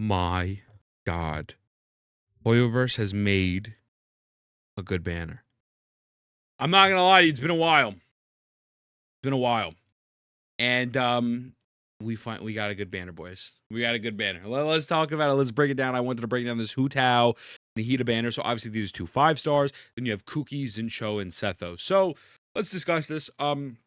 my God. Hoyoverse has made a good banner. I'm not gonna lie to you, it's been a while. It's been a while. And we got a good banner, boys. We got a good banner. Let's talk about it. Let's break it down. I wanted to break down this Hu Tao, Nahida banner. So obviously these 2 5-stars. Then you have Kuki, Zincho, and Setho. So let's discuss this. I'm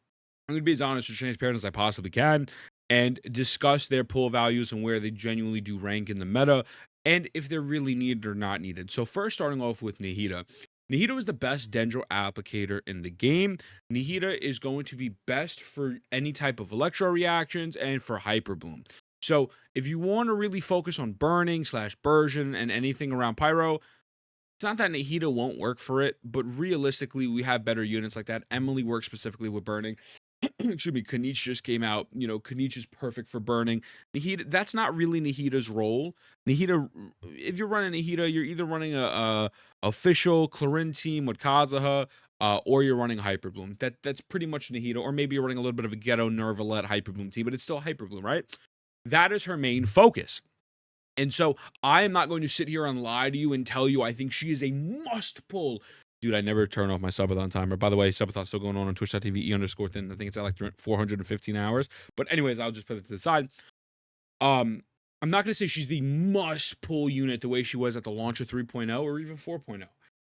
gonna be as honest and transparent as I possibly can and discuss their pull values and where they genuinely do rank in the meta and if they're really needed or not needed. So first starting off with Nahida. Nahida is the best Dendro applicator in the game. Nahida is going to be best for any type of electro reactions and for Hyper Bloom. So if you want to really focus on burning / bursion and anything around pyro, it's not that Nahida won't work for it, but realistically, we have better units like that. Emily works specifically with burning. Excuse me, Kanich just came out. You know, Kanich is perfect for burning. Nahida, that's not really Nahida's role. Nahida, if you're running Nahida, you're either running a official Clarin team with Kazuha, or you're running Hyperbloom. That's pretty much Nahida, or maybe you're running a little bit of a ghetto Nervalette Hyperbloom team, but it's still Hyperbloom, right? That is her main focus. And so I am not going to sit here and lie to you and tell you I think she is a must pull. Dude, I never turn off my Subathon timer. By the way, Subathon's still going on Twitch.tv, E_thin. I think it's at like 415 hours. But anyways, I'll just put it to the side. I'm not going to say she's the must pull unit the way she was at the launch of 3.0 or even 4.0.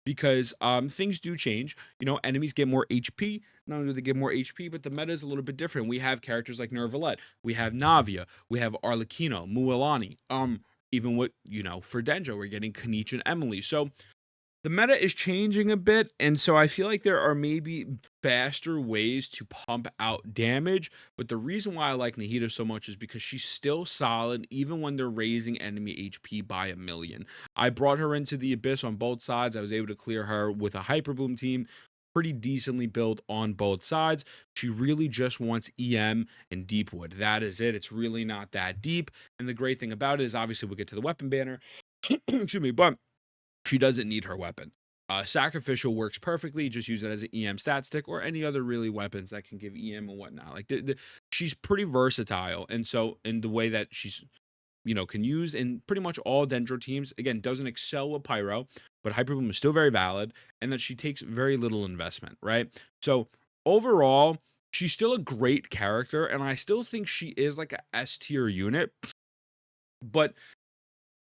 Because things do change. You know, enemies get more HP. Not only do they get more HP, but the meta is a little bit different. We have characters like Nervalette. We have Navia. We have Arlecchino, Mualani. Even with, for Dendro, we're getting Kanich and Emily. So the meta is changing a bit, and so I feel like there are maybe faster ways to pump out damage, but the reason why I like Nahida so much is because she's still solid even when they're raising enemy HP by 1,000,000. I brought her into the Abyss on both sides. I was able to clear her with a Hyperbloom team, pretty decently built on both sides. She really just wants EM and Deepwood. That is it. It's really not that deep, and the great thing about it is obviously we'll get to the weapon banner. Excuse me, but she doesn't need her weapon. Sacrificial works perfectly. Just use it as an EM stat stick or any other really weapons that can give EM and whatnot. Like she's pretty versatile, and so in the way that she's can use in pretty much all Dendro teams. Again, doesn't excel with Pyro, but Hyperbloom is still very valid, and that she takes very little investment. Right. So overall, she's still a great character, and I still think she is like a S tier unit, but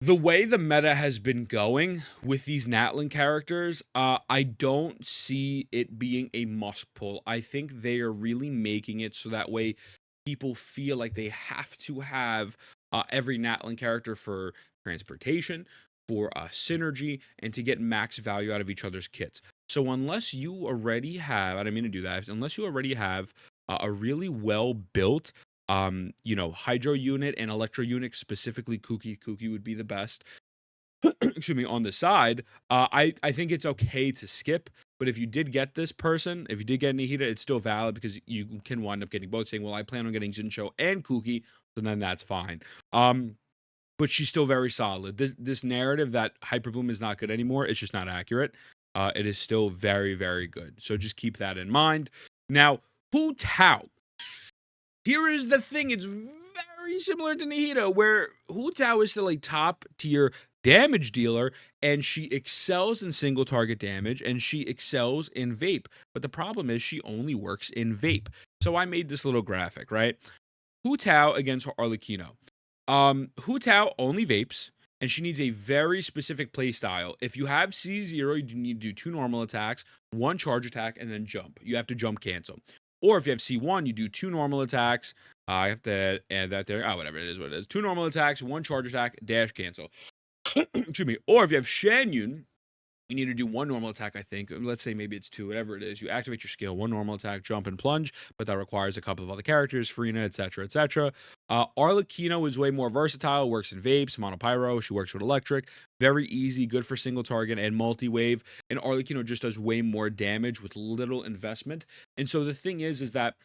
the way the meta has been going with these Natlin characters, I don't see it being a must pull. I think they are really making it so that way people feel like they have to have every Natlin character for transportation, for synergy, and to get max value out of each other's kits. So unless you already have, I don't mean to do that, unless you already have a really well built Hydro unit and Electro unit, specifically Kuki would be the best. Excuse me, on the side, I think it's okay to skip. But if you did get this person, if you did get Nahida, it's still valid because you can wind up getting both. Saying, well, I plan on getting Zincho and Kuki, so then that's fine. But she's still very solid. This narrative that Hyperbloom is not good anymore, it's just not accurate. It is still very, very good. So just keep that in mind. Now, Hu Tao. Here is the thing, it's very similar to Nahida, where Hu Tao is still a top tier damage dealer, and she excels in single target damage, and she excels in vape. But the problem is she only works in vape. So I made this little graphic, right? Hu Tao against Arlecchino. Hu Tao only vapes, and she needs a very specific play style. If you have C0, you need to do 2 normal attacks, 1 charge attack, and then jump. You have to jump cancel. Or if you have C1, you do 2 normal attacks. I have to add that there. Whatever it is, what it is. 2 normal attacks, 1 charge attack, dash cancel. Excuse me. Or if you have Shanyun, you need to do 1 normal attack, I think. Let's say maybe it's 2, whatever it is. You activate your skill, 1 normal attack, jump and plunge, but that requires a couple of other characters, Farina, etc., etc. Arlecchino is way more versatile, works in vapes, monopyro, she works with electric. Very easy, good for single target and multi-wave. And Arlecchino just does way more damage with little investment. And so the thing is that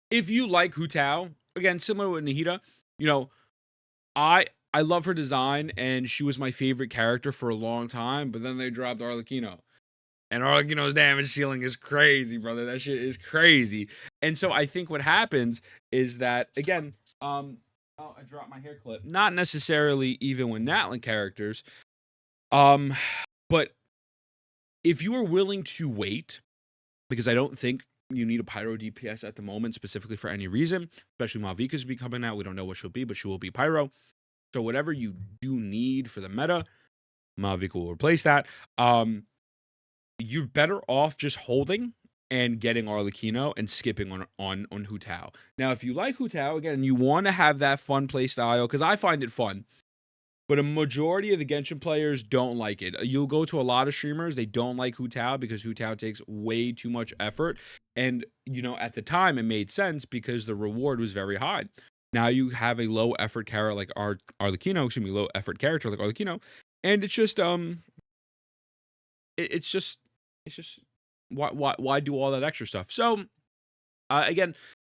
if you like Hu Tao, again, similar with Nahida, I love her design, and she was my favorite character for a long time, but then they dropped Arlecchino. And Arlecchino's damage ceiling is crazy, brother. That shit is crazy. And so I think what happens is that, again, Oh, I dropped my hair clip. Not necessarily even with Natlan characters. But if you are willing to wait, because I don't think you need a Pyro DPS at the moment, specifically for any reason, especially Malvika's be coming out. We don't know what she'll be, but she will be Pyro. So whatever you do need for the meta, Malvika will replace that. You're better off just holding and getting Arlecchino and skipping on Hu Tao. Now, if you like Hu Tao, again, you want to have that fun play style, because I find it fun. But a majority of the Genshin players don't like it. You'll go to a lot of streamers, they don't like Hu Tao because Hu Tao takes way too much effort. And, at the time, it made sense because the reward was very high. Now you have a low effort character like Arlecchino, low effort character like Arlecchino, and it's just it's just why do all that extra stuff? So again,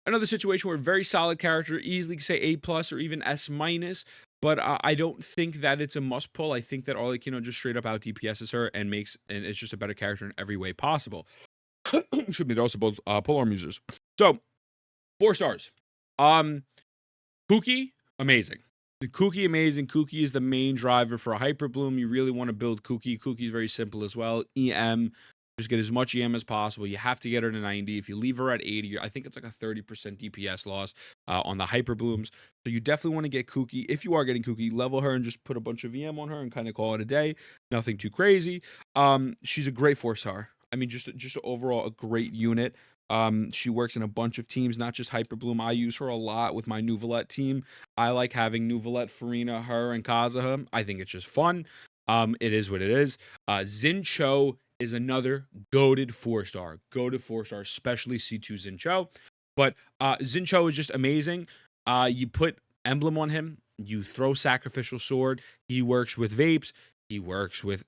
another situation where very solid character, easily say A plus or even S minus. But I don't think that it's a must pull. I think that Arlecchino just straight up out DPSs her and it's just a better character in every way possible. Should be. They're also both polearm users. So 4 stars. Kuki, amazing. The Kuki, amazing. Kuki is the main driver for a Hyper Bloom. You really want to build Kuki. Kuki is very simple as well. EM, just get as much EM as possible. You have to get her to 90. If you leave her at 80, I think it's like a 30% DPS loss on the Hyper Blooms. So you definitely want to get Kuki. If you are getting Kuki, level her and just put a bunch of EM on her and kind of call it a day. Nothing too crazy. She's a great 4-star. I mean, just overall a great unit. She works in a bunch of teams, not just Hyper Bloom. I use her a lot with my Nuvolette team. I like having Nuvolette, Farina, her, and Kazuha. I think it's just fun. It is what it is. Xinqiu is another goated 4-star. Goated 4-star, especially C2 Xinqiu. But Xinqiu is just amazing. You put Emblem on him. You throw Sacrificial Sword. He works with Vapes. He works with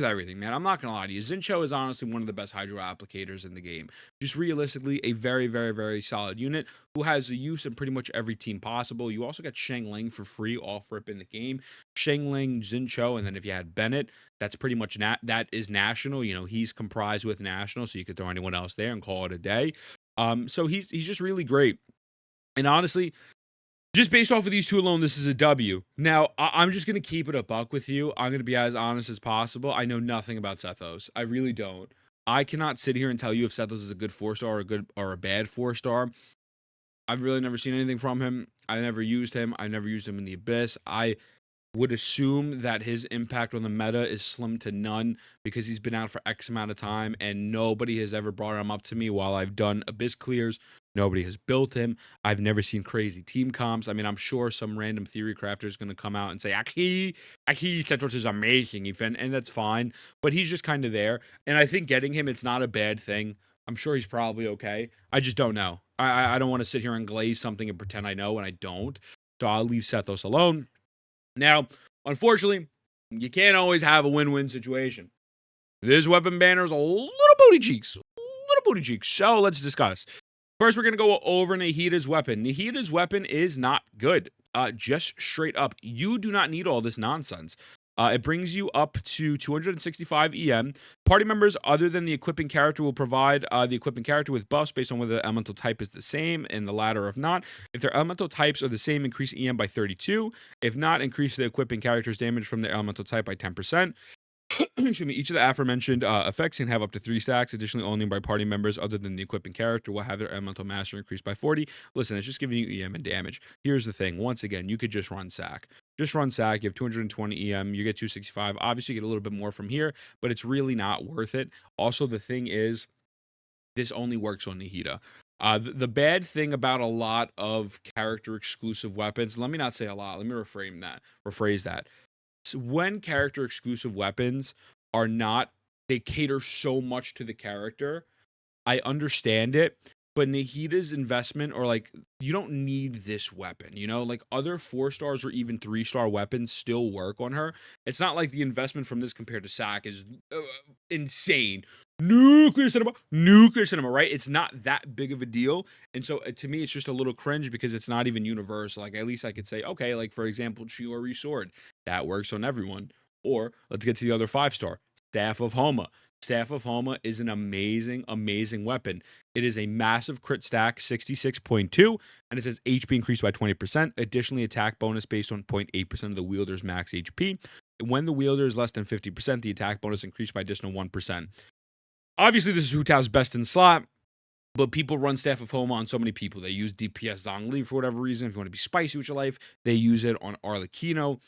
everything, man. I'm not going to lie to you. Xinqiu is honestly one of the best Hydro applicators in the game. Just realistically, a very, very, very solid unit who has a use in pretty much every team possible. You also got Shangling for free off rip in the game. Shangling, Xinqiu, and then if you had Bennett, that's pretty much that is national. He's comprised with national, so you could throw anyone else there and call it a day. So he's just really great. And honestly, just based off of these two alone, this is a W. Now, I'm just going to keep it a buck with you. I'm going to be as honest as possible. I know nothing about Sethos. I really don't. I cannot sit here and tell you if Sethos is a good 4-star or a bad 4-star. I've really never seen anything from him. I never used him. I never used him in the Abyss. I would assume that his impact on the meta is slim to none because he's been out for X amount of time and nobody has ever brought him up to me while I've done Abyss clears. Nobody has built him. I've never seen crazy team comps. I mean, I'm sure some random theory crafter is going to come out and say, Aki Setros is amazing, and that's fine. But he's just kind of there. And I think getting him, it's not a bad thing. I'm sure he's probably okay. I just don't know. I don't want to sit here and glaze something and pretend I know when I don't. So I'll leave Sethos alone. Now, unfortunately, you can't always have a win-win situation. This weapon banner is a little booty cheeks. So let's discuss. First, we're going to go over Nahida's weapon. Nahida's weapon is not good. Just straight up, you do not need all this nonsense. It brings you up to 265 EM. Party members other than the equipping character will provide the equipping character with buffs based on whether the elemental type is the same, and the latter if not. If their elemental types are the same, increase EM by 32. If not, increase the equipping character's damage from their elemental type by 10%. Excuse me, each of the aforementioned effects can have up to 3 stacks. Additionally, only by party members other than the equipping character will have their elemental mastery increased by 40. Listen, it's just giving you EM and damage. Here's the thing. Once again, you could just run sack. Just run sack. You have 220 EM. You get 265. Obviously, you get a little bit more from here, but it's really not worth it. Also, the thing is, this only works on Nahida. The bad thing about a lot of character exclusive weapons, let me not say a lot, let me rephrase that. So when character exclusive weapons are not, they cater so much to the character, I understand it, but Nahida's investment, or like, you don't need this weapon, like other 4-stars or even 3-star weapons still work on her. It's not like the investment from this compared to Sack is insane. Nuclear cinema, right? It's not that big of a deal. And so to me, it's just a little cringe because it's not even universal. Like, at least I could say, okay, like for example, Chiori Sword, that works on everyone. Or let's get to the other 5-star. Staff of Homa. Staff of Homa is an amazing, amazing weapon. It is a massive crit stack, 66.2, and it says HP increased by 20%. Additionally, attack bonus based on 0.8% of the wielder's max HP. When the wielder is less than 50%, the attack bonus increased by additional 1%. Obviously, this is Hu Tao's best in slot, but people run Staff of Homa on so many people. They use DPS Zhongli for whatever reason. If you want to be spicy with your life, they use it on Arlecchino.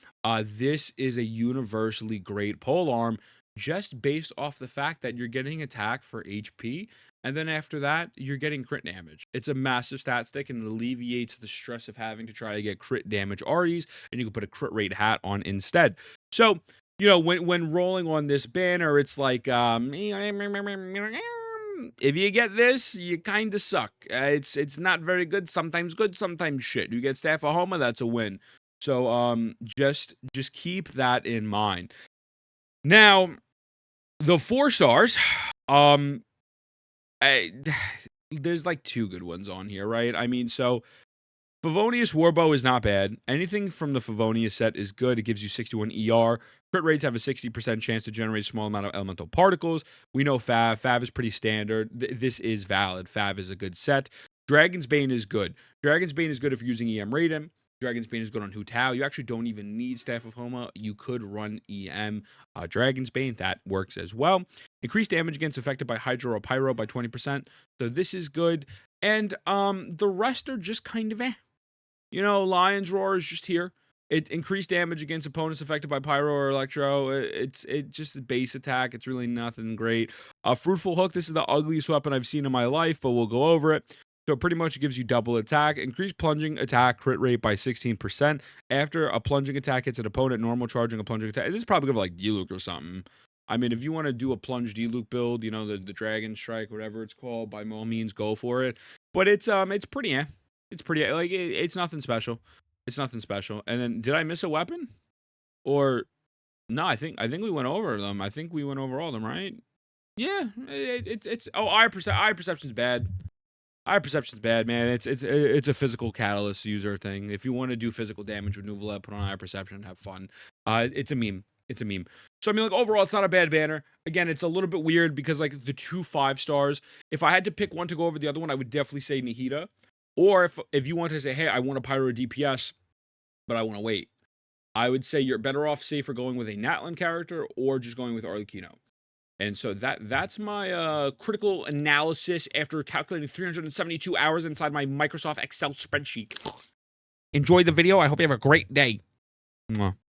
This is a universally great polearm just based off the fact that you're getting attack for HP, and then after that, you're getting crit damage. It's a massive stat stick, and it alleviates the stress of having to try to get crit damage arties, and you can put a crit rate hat on instead. So, when rolling on this banner, it's like, if you get this, you kind of suck. It's not very good, sometimes shit. You get Staff of Homa, that's a win. So just keep that in mind. Now, the 4 stars, there's like 2 good ones on here, right? I mean, so Favonius Warbow is not bad. Anything from the Favonius set is good. It gives you 61 ER. Crit rates have a 60% chance to generate a small amount of elemental particles. We know Fav. Fav is pretty standard. This is valid. Fav is a good set. Dragon's Bane is good. Dragon's Bane is good if you're using EM Raiden. Dragon's Bane is good on Hu Tao. You actually don't even need Staff of Homa. You could run EM Dragon's Bane. That works as well. Increased damage against affected by Hydro or Pyro by 20%. So this is good. And the rest are just kind of eh. Lion's Roar is just here. It increased damage against opponents affected by Pyro or Electro. It's just a base attack. It's really nothing great. Fruitful Hook. This is the ugliest weapon I've seen in my life, but we'll go over it. So pretty much it gives you double attack. Increased plunging attack crit rate by 16%. After a plunging attack hits an opponent, normal charging a plunging attack. This is probably good for like D-Luke or something. I mean, if you want to do a plunge D-Luke build, the Dragon Strike, whatever it's called, by all means, go for it. But it's pretty It's pretty like it's nothing special. It's nothing special. And then did I miss a weapon? Or no, I think we went over them. I think we went over all of them, right? Yeah, it's eye perception's bad. Eye perception's bad, man. It's a physical catalyst user thing. If you want to do physical damage with Nuvolet, put on eye perception, have fun. It's a meme. It's a meme. So I mean, like overall, it's not a bad banner. Again, it's a little bit weird because like the 2 5 stars. If I had to pick one to go over the other one, I would definitely say Nahida. Or if you want to say, hey, I want a Pyro DPS, but I want to wait, I would say you're better off safer going with a Natlan character or just going with Arlecchino. And so that's my critical analysis after calculating 372 hours inside my Microsoft Excel spreadsheet. Enjoy the video. I hope you have a great day. Mwah.